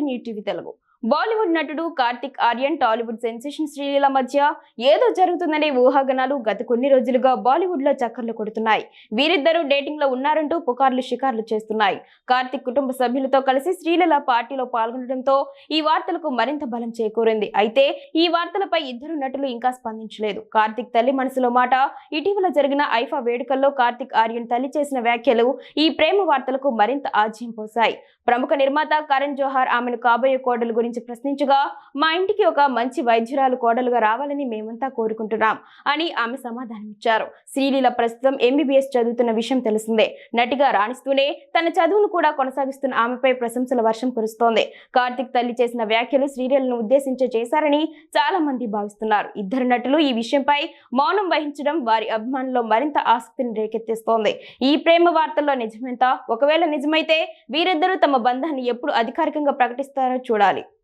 New TV Telugu. Bollywood నటుడు Karthik Aryan Tollywood sensation Sreeleela మధ్య ఏదో జరుగుతుందనే ఊహాగానాలు గత కొన్ని రోజులుగా బాలీవుడ్ లో చక్కర్లు కొడుతున్నాయి. వీరిద్దరూ డేటింగ్ లో ఉన్నారంటూ పుకార్లు షికార్లు చేస్తున్నాయి. కార్తిక్ కుటుంబ సభ్యులతో కలిసి శ్రీలీల పార్టీలో పాల్గొనడంతో ఈ వార్తలకు మరింత బలం చేకూరింది. అయితే ఈ వార్తలపై ఇద్దరు నటులు ఇంకా స్పందించలేదు. కార్తిక్ తల్లి మనసులో మాట. ఇటీవల జరిగిన ఐఫా వేడుకల్లో కార్తిక్ ఆర్యన్ తల్లి చేసిన వ్యాఖ్యలు ఈ ప్రేమ వార్తలకు మరింత ఆజ్యం పోశాయి. ప్రముఖ నిర్మాత కరణ్ జోహార్ ఆమెను కాబోయే కోడలు గురించి ప్రశ్నించగా, మా ఇంటికి ఒక మంచి వైద్యురాలు కోడలుగా రావాలని మేమంతా కోరుకుంటున్నాం అని ఆమె సమాధానమిచ్చారు. శ్రీలీల ప్రస్తుతం MBBS చదువుతున్న విషయం తెలిసిందే. నటిగా రాణిస్తూనే తన చదువును కూడా కొనసాగిస్తున్న ఆమెపై ప్రశంసల వర్షం కురుస్తోంది. కార్తిక్ తల్లి చేసిన వ్యాఖ్యలు శ్రీలీలను ఉద్దేశించి చేశారని చాలా మంది భావిస్తున్నారు. ఇద్దరు నటులు ఈ విషయంపై మౌనం వహించడం వారి అభిమానుల్లో మరింత ఆసక్తిని రేకెత్తిస్తోంది. ఈ ప్రేమ వార్తల్లో నిజమెంత? ఒకవేళ నిజమైతే వీరిద్దరూ తమ బంధాన్ని ఎప్పుడు అధికారికంగా ప్రకటిస్తారో చూడాలి.